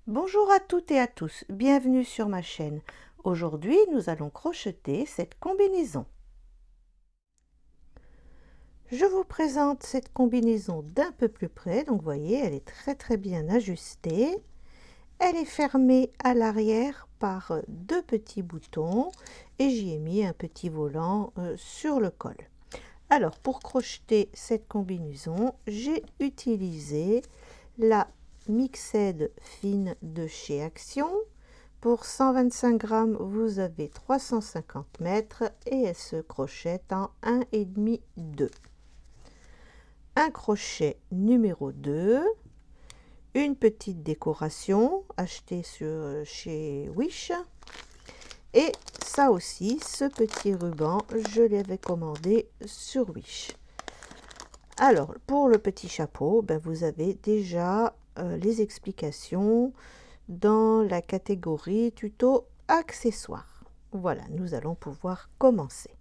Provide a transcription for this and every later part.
Bonjour à toutes et à tous, bienvenue sur ma chaîne. Aujourd'hui, nous allons crocheter cette combinaison. Je vous présente cette combinaison d'un peu plus près. Donc, vous voyez, elle est très bien ajustée. Elle est fermée à l'arrière par deux petits boutons et j'y ai mis un petit volant sur le col. Alors, pour crocheter cette combinaison, j'ai utilisé la Mixed fine de chez Action. Pour 125 grammes, vous avez 350 mètres et elle se crochette en 1,5-2. Un crochet numéro 2, une petite décoration achetée chez Wish. Et ça aussi, ce petit ruban, je l'avais commandé sur Wish. Alors, pour le petit chapeau, vous avez déjà les explications dans la catégorie tuto accessoires. Voilà, nous allons pouvoir commencer.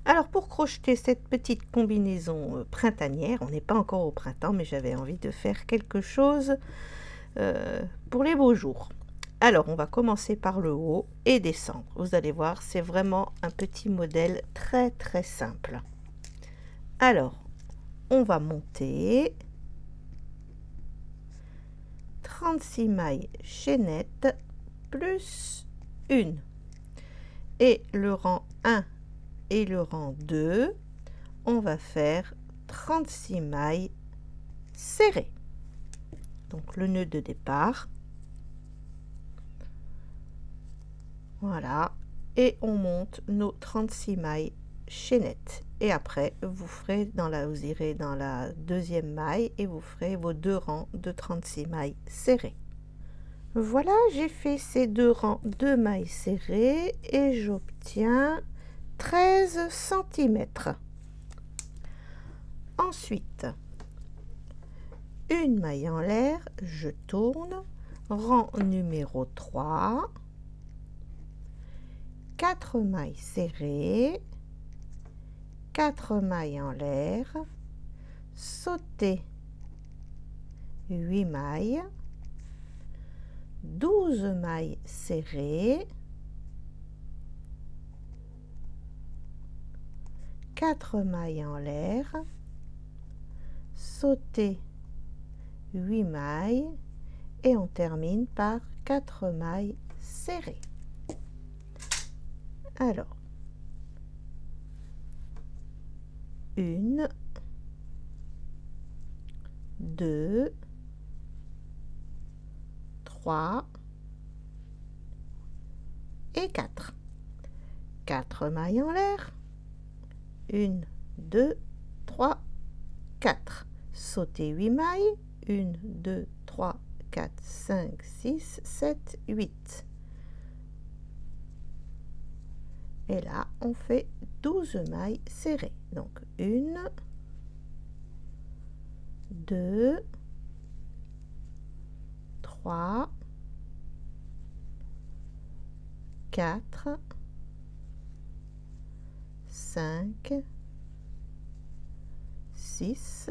Alors, pour crocheter cette petite combinaison printanière, on n'est pas encore au printemps, mais j'avais envie de faire quelque chose pour les beaux jours. Alors, on va commencer par le haut et descendre. Vous allez voir, c'est vraiment un petit modèle très simple. Alors, on va monter 36 mailles chaînettes plus une. Et le rang 1 et le rang 2, on va faire 36 mailles serrées. Donc, le nœud de départ. Voilà, et on monte nos 36 mailles chaînettes. Et après, vous irez dans la deuxième maille et vous ferez vos deux rangs de 36 mailles serrées. Voilà, j'ai fait ces deux rangs de mailles serrées et j'obtiens 13 cm. Ensuite, une maille en l'air, je tourne, rang numéro 3. 4 mailles serrées, 4 mailles en l'air, sauter 8 mailles, 12 mailles serrées, 4 mailles en l'air, sauter 8 mailles et on termine par 4 mailles serrées. Alors, 1, 2, 3 et 4. 4 mailles en l'air. 1, 2, 3, 4. Sauter 8 mailles. 1, 2, 3, 4, 5, 6, 7, 8. Et là, on fait 12 mailles serrées. Donc, 1, 2, 3, 4, 5, 6,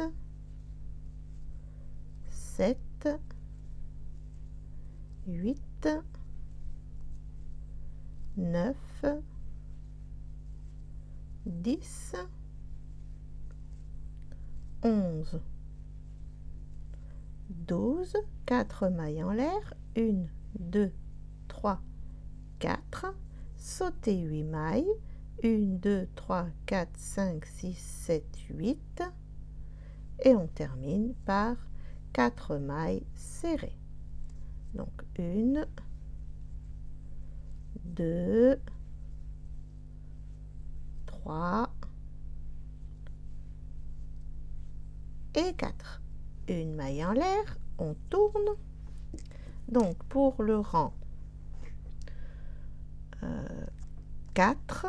7, 8, 9, 10, 11, 12, 4 mailles en l'air, 1, 2, 3, 4, sauter 8 mailles, 1, 2, 3, 4, 5, 6, 7, 8, et on termine par 4 mailles serrées. Donc 1, 2, 3 et 4. Une maille en l'air, on tourne. Donc pour le rang 4,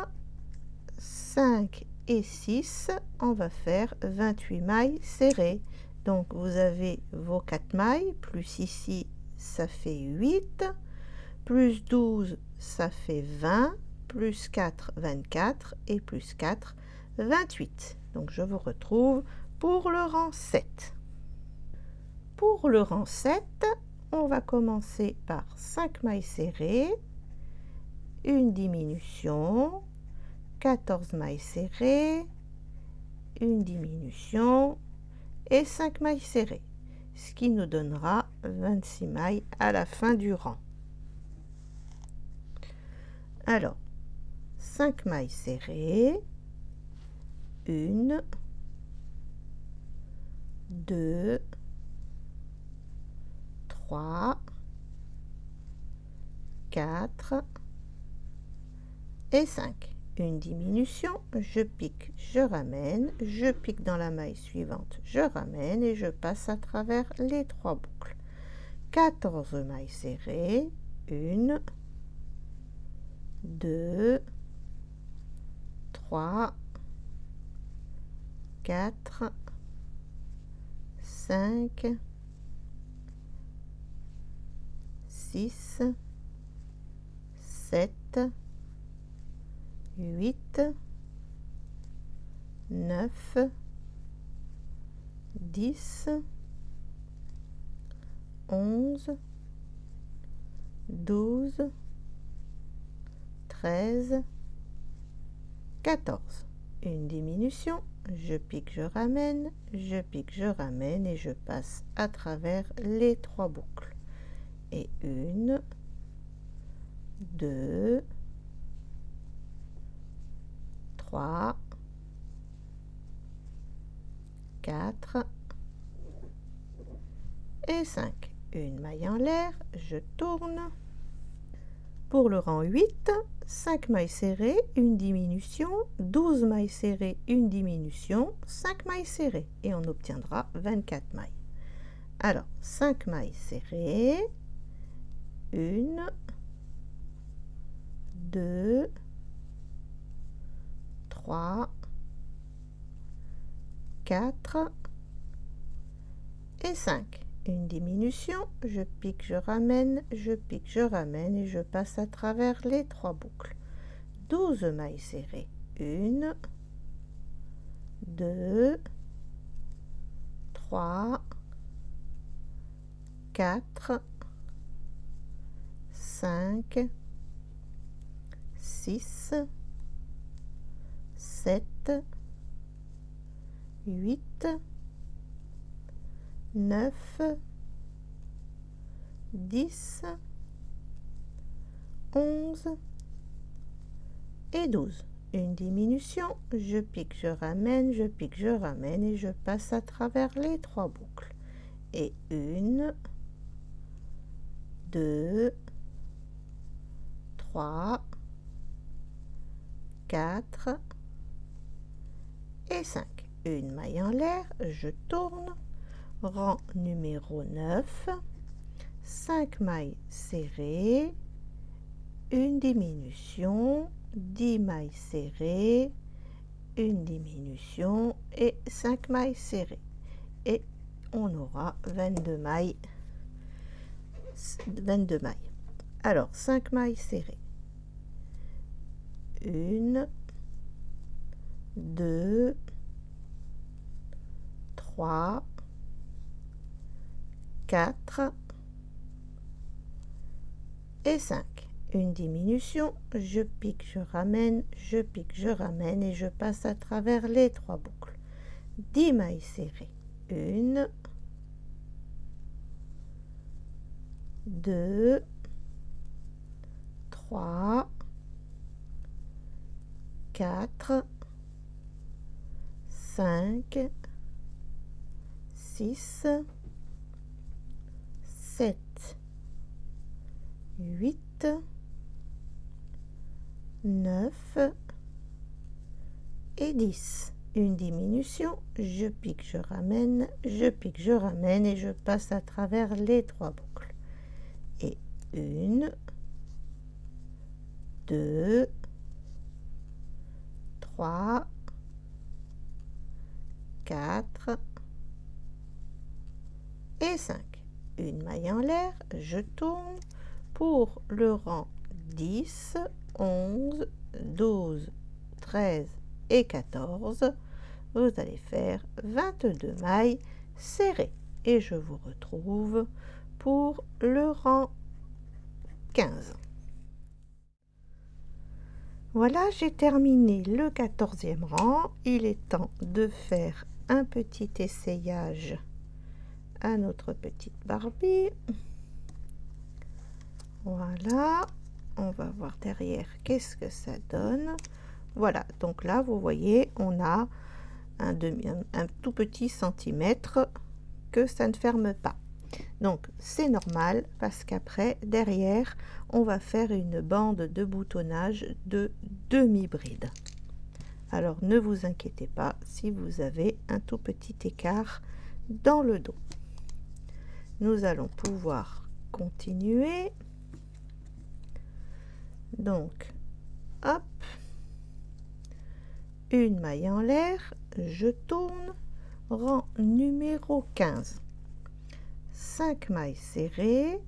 5 et 6, on va faire 28 mailles serrées. Donc vous avez vos 4 mailles, plus ici ça fait 8, plus 12 ça fait 20, plus 4, 24 et plus 4, 28. Donc je vous retrouve pour le rang 7. Pour le rang 7, on va commencer par 5 mailles serrées, une diminution, 14 mailles serrées, une diminution et 5 mailles serrées, ce qui nous donnera 26 mailles à la fin du rang. Alors, 5 mailles serrées, 1, 2, 3, 4 et 5. Une diminution, je pique, je ramène, je pique dans la maille suivante, je ramène et je passe à travers les 3 boucles. 14 mailles serrées, 1, 2, 3, 4, 5, 6, 7, 8, 9, 10, 11, 12, 13, 14. Une diminution, je pique, je ramène, je pique, je ramène et je passe à travers les 3 boucles. Et 1, 2, 3, 4 et 5. Une maille en l'air, je tourne. Pour le rang 8, 5 mailles serrées, une diminution, 12 mailles serrées, une diminution, 5 mailles serrées et on obtiendra 24 mailles. Alors, 5 mailles serrées, 1, 2, 3, 4 et 5. Une diminution, je pique, je ramène, je pique, je ramène et je passe à travers les 3 boucles. 12 mailles serrées, 1, 2, 3, 4, 5, 6, 7, 8, 9, 10, 11 et 12. Une diminution, je pique, je ramène, je pique, je ramène et je passe à travers les 3 boucles. Et 1, 2, 3, 4 et 5. Une maille en l'air, je tourne. Rang numéro 9, 5 mailles serrées, une diminution, 10 mailles serrées, une diminution et 5 mailles serrées. Et on aura 22 mailles. Alors, 5 mailles serrées. 1, 2, 3, 4 et 5. Une diminution, je pique, je ramène, je pique, je ramène et je passe à travers les 3 boucles. 10 mailles serrées. 1, 2, 3, 4, 5, 6, 7, 8, 9 et 10. Une diminution, je pique, je ramène, je pique, je ramène et je passe à travers les 3 boucles. Et 1, 2, 3, 4 et 5. Une maille en l'air, je tourne. Pour le rang 10, 11, 12, 13 et 14, vous allez faire 22 mailles serrées. et je vous retrouve pour le rang 15. Voilà, j'ai terminé le 14e rang. Il est temps de faire un petit essayage à notre petite Barbie. Voilà, on va voir derrière qu'est-ce que ça donne. Voilà, donc là vous voyez, on a un tout petit centimètre que ça ne ferme pas. Donc c'est normal parce qu'après derrière on va faire une bande de boutonnage de demi-bride. Alors ne vous inquiétez pas si vous avez un tout petit écart dans le dos. Nous allons pouvoir continuer. Donc hop, une maille en l'air, je tourne, rang numéro 15. 5 mailles serrées,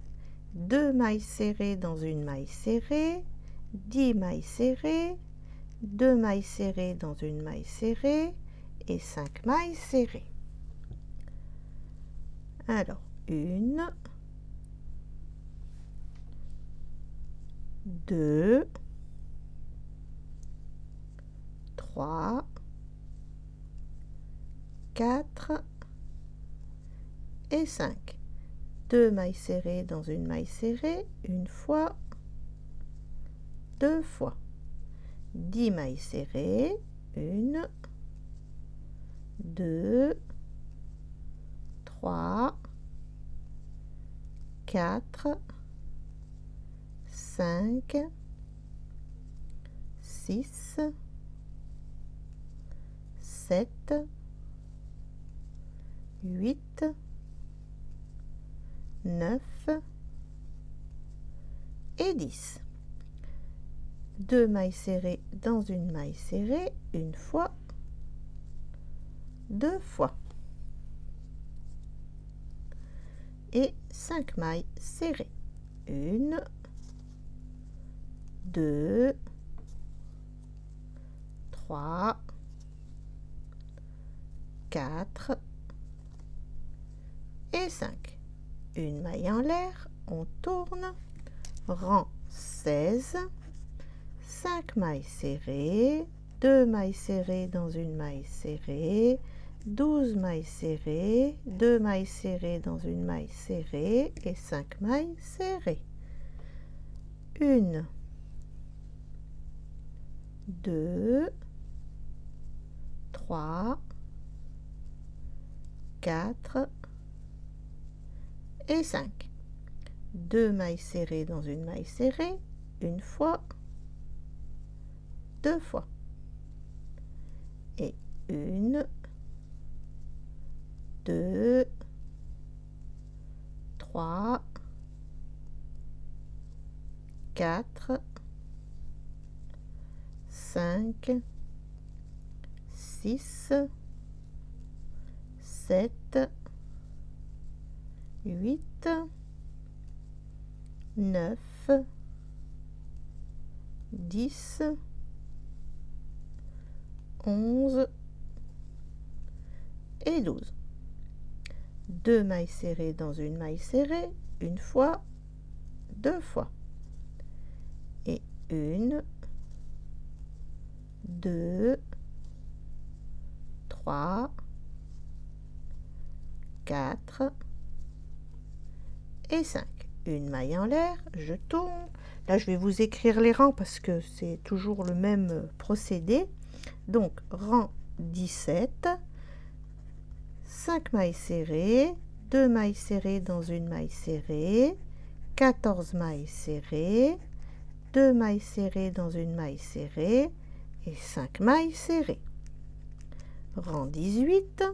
2 mailles serrées dans une maille serrée, 10 mailles serrées, 2 mailles serrées dans une maille serrée et 5 mailles serrées. Alors, 1, 2, 3, 4 et 5. 2 mailles serrées dans une maille serrée, une fois, 2 fois. 10 mailles serrées, 1, 2, 3, 4, 5, 6, 7, 8, 9 et 10. 2 mailles serrées dans une maille serrée, une fois, 2 fois. Et 5 mailles serrées. 1, 2, 3, 4 et 5. Une maille en l'air, on tourne, rang 16, 5 mailles serrées, 2 mailles serrées dans une maille serrée, 12 mailles serrées, 2 mailles serrées dans une maille serrée et 5 mailles serrées. 1, 2, 3, 4 et 5. 2 mailles serrées dans une maille serrée, une fois, 2 fois. Et 1, 2, 3, 4, 5, 6, 7, 8, 9, 10, 11 et 12. 2 mailles serrées dans une maille serrée, une fois, 2 fois. Et 1, 2, 3, 4 et 5. Une maille en l'air, je tourne. Là, je vais vous écrire les rangs parce que c'est toujours le même procédé. Donc, rang 17, 5 mailles serrées, 2 mailles serrées dans une maille serrée, 14 mailles serrées, 2 mailles serrées dans une maille serrée et 5 mailles serrées. Rang 18,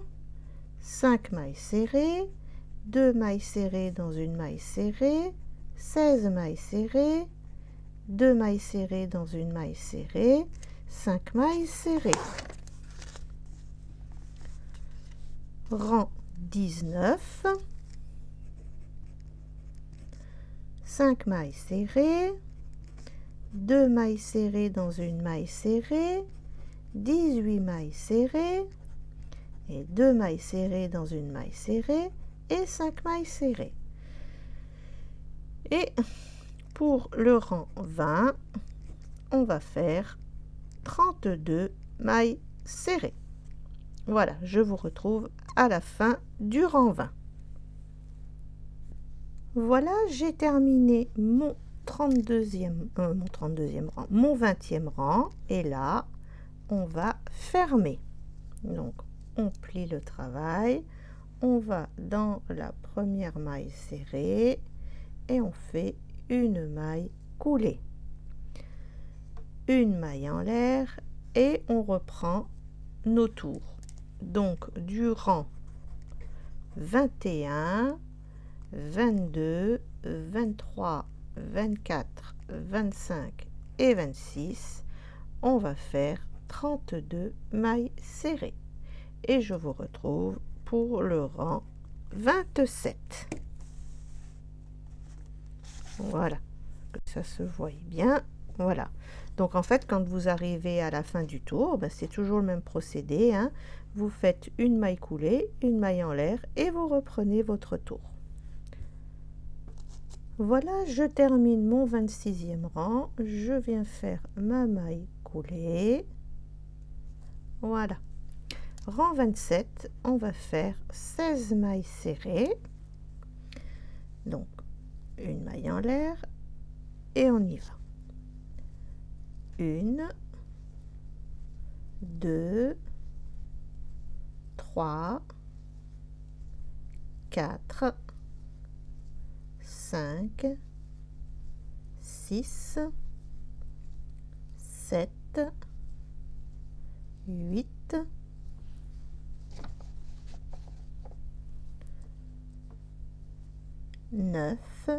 5 mailles serrées, 2 mailles serrées dans une maille serrée, 16 mailles serrées, 2 mailles serrées dans une maille serrée, 5 mailles serrées. Rang 19, 5 mailles serrées, 2 mailles serrées dans une maille serrée, 18 mailles serrées et 2 mailles serrées dans une maille serrée et 5 mailles serrées. Et pour le rang 20, on va faire 32 mailles serrées. Voilà, je vous retrouve à la fin du rang 20. Voilà, j'ai terminé mon 32e rang, mon 20e rang, et là, on va fermer. Donc, on plie le travail, on va dans la première maille serrée et on fait une maille coulée, une maille en l'air et on reprend nos tours. Donc, du rang 21, 22, 23, 24, 25 et 26, on va faire 32 mailles serrées. Et je vous retrouve pour le rang 27. Voilà, que ça se voit bien. Voilà. Donc en fait, quand vous arrivez à la fin du tour, ben, c'est toujours le même procédé, hein. Vous faites une maille coulée, une maille en l'air et vous reprenez votre tour. Voilà, je termine mon 26e rang. Je viens faire ma maille coulée. Voilà. Rang 27, on va faire 16 mailles serrées. Donc, une maille en l'air et on y va. 1, 2, 3, 4, 5, 6, 7, 8, 9,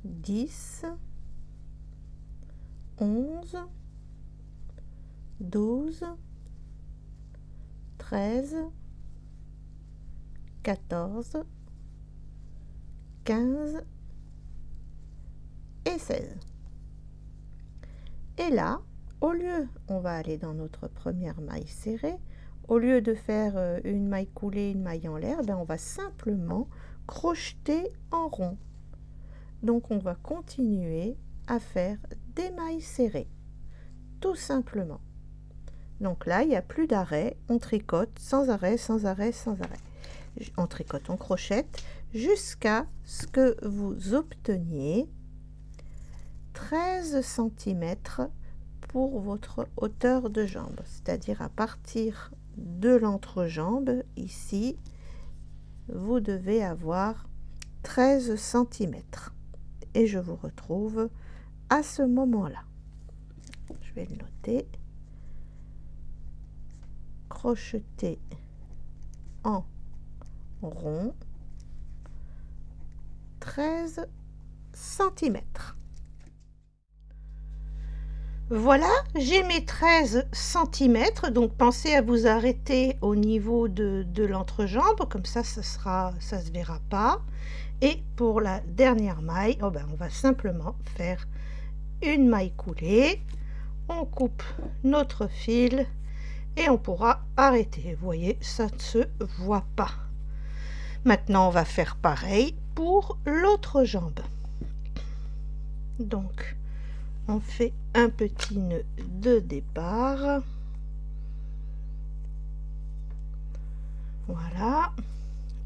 10, 11, 12, 13, 14, 15 et 16. Et là, au lieu, on va aller dans notre première maille serrée, au lieu de faire une maille coulée, une maille en l'air, ben on va simplement crocheter en rond. Donc on va continuer à faire des mailles serrées, tout simplement. Donc là, il n'y a plus d'arrêt, on tricote sans arrêt, sans arrêt, sans arrêt. On tricote, on crochette jusqu'à ce que vous obteniez 13 cm pour votre hauteur de jambe, c'est-à-dire à partir de l'entrejambe, ici, vous devez avoir 13 cm. Et je vous retrouve à ce moment-là. Je vais le noter. Crocheter en rond 13 cm. Voilà, j'ai mes 13 cm, donc pensez à vous arrêter au niveau de l'entrejambe, comme ça se verra pas. Et pour la dernière maille, oh ben, on va simplement faire une maille coulée, on coupe notre fil et on pourra arrêter. Vous voyez, ça ne se voit pas. Maintenant, on va faire pareil pour l'autre jambe. Donc, on fait un petit nœud de départ. Voilà.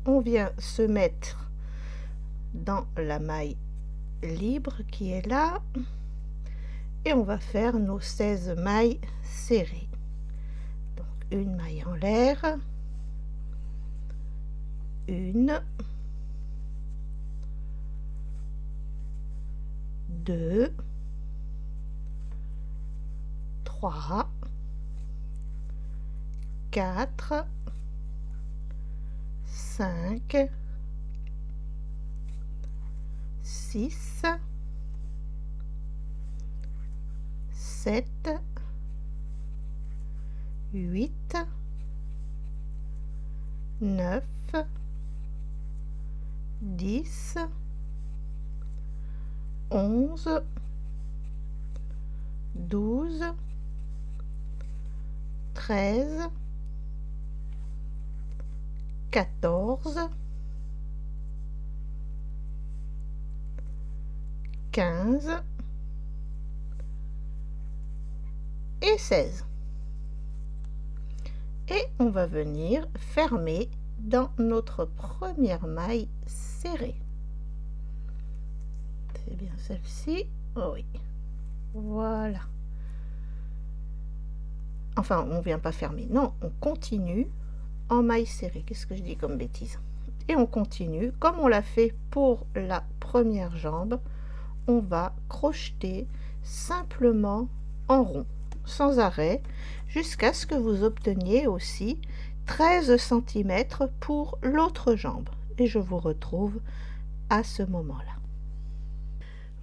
On vient se mettre dans la maille libre qui est là. Et on va faire nos 16 mailles serrées. Donc, une maille en l'air. Une. 2. 3, 4, 5, 6, 7, 8, 9, 10, 11, 12, 13, 14, 15 et 16. Et on va venir fermer dans notre première maille serrée. C'est bien celle-ci. Oh oui. Voilà. Enfin, on vient pas fermer. Non, on continue en maille serrée. Qu'est-ce que je dis comme bêtise? Et on continue comme on l'a fait pour la première jambe. On va crocheter simplement en rond, sans arrêt, jusqu'à ce que vous obteniez aussi 13 cm pour l'autre jambe. Et je vous retrouve à ce moment-là.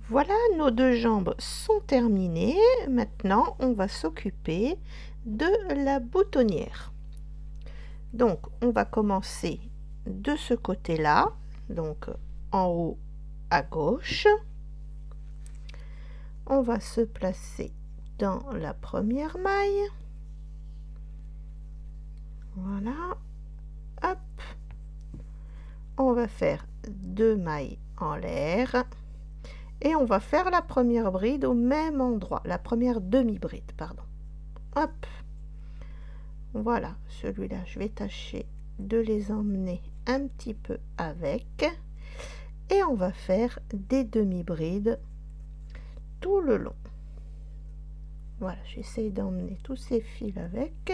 Voilà, nos deux jambes sont terminées. Maintenant, on va s'occuper de la boutonnière. Donc, on va commencer de ce côté-là, donc en haut à gauche. On va se placer dans la première maille. Voilà. Hop. On va faire 2 mailles en l'air. Et on va faire la première bride au même endroit, la première demi-bride, pardon. Hop. Voilà, celui-là, je vais tâcher de les emmener un petit peu avec. Et on va faire des demi-brides tout le long. Voilà, j'essaye d'emmener tous ces fils avec.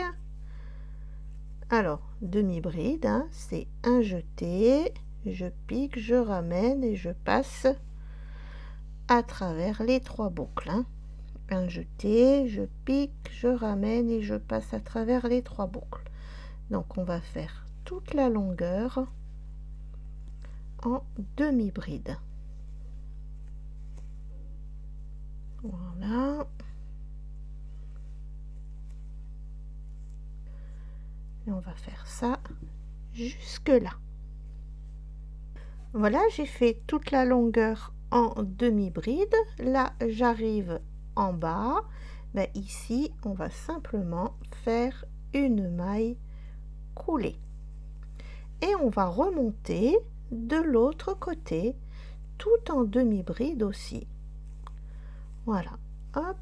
Alors, demi-bride, hein, c'est un jeté, je pique, je ramène et je passe à travers les 3 boucles. Hein. Un jeté, je pique, je ramène et je passe à travers les 3 boucles. Donc on va faire toute la longueur en demi-bride. Voilà. Et on va faire ça jusque là. Voilà, j'ai fait toute la longueur en demi-bride. Là, j'arrive en bas. Ben, ici, on va simplement faire une maille coulée. Et on va remonter de l'autre côté, tout en demi-bride aussi. Voilà, hop.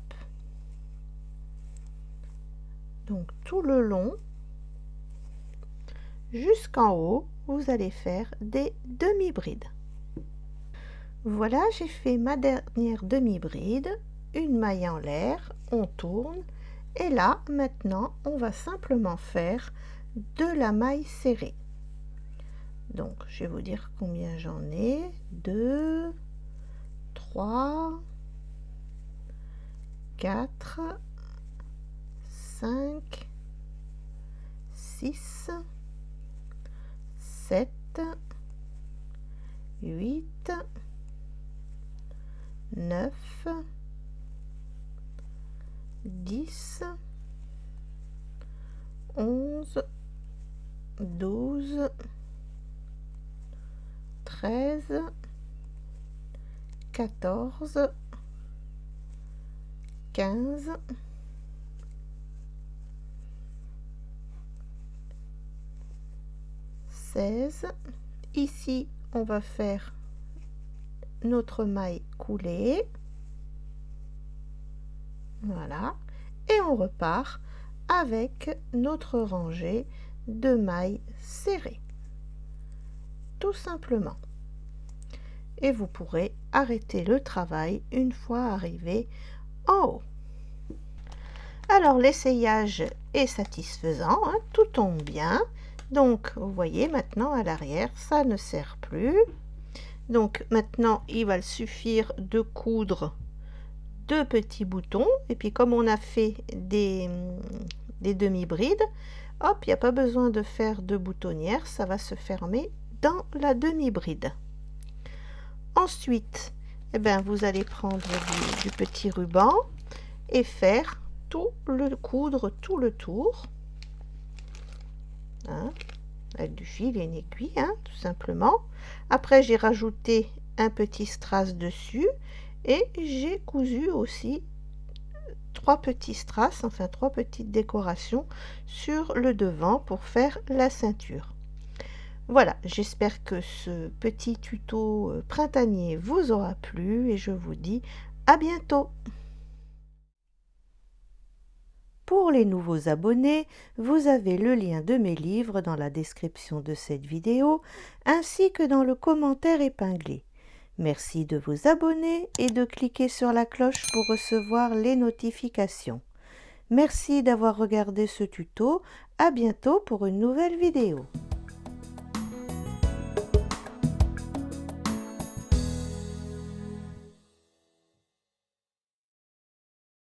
Donc, tout le long, jusqu'en haut, vous allez faire des demi-brides. Voilà, j'ai fait ma dernière demi-bride, une maille en l'air, on tourne et là maintenant on va simplement faire de la maille serrée. Donc je vais vous dire combien j'en ai: 2, 3, 4, 5, 6, 7, 8, 9, 10, 11, 12, 13, 14, 15, 16. Ici, on va faire notre maille coulée. Voilà. Et on repart avec notre rangée de mailles serrées. Tout simplement. Et vous pourrez arrêter le travail une fois arrivé en haut. Alors l'essayage est satisfaisant, hein, tout tombe bien. Donc vous voyez maintenant à l'arrière ça ne sert plus. Donc maintenant il va suffire de coudre 2 petits boutons et puis comme on a fait des demi-brides, hop, il n'y a pas besoin de faire de boutonnière, ça va se fermer dans la demi-bride. Ensuite, eh ben, vous allez prendre du petit ruban et faire coudre tout le tour, hein, avec du fil et une aiguille, hein, tout simplement. Après, j'ai rajouté un petit strass dessus et j'ai cousu aussi 3 petits strass, enfin 3 petites décorations sur le devant pour faire la ceinture. Voilà, j'espère que ce petit tuto printanier vous aura plu et je vous dis à bientôt. Pour les nouveaux abonnés, vous avez le lien de mes livres dans la description de cette vidéo ainsi que dans le commentaire épinglé. Merci de vous abonner et de cliquer sur la cloche pour recevoir les notifications. Merci d'avoir regardé ce tuto. À bientôt pour une nouvelle vidéo.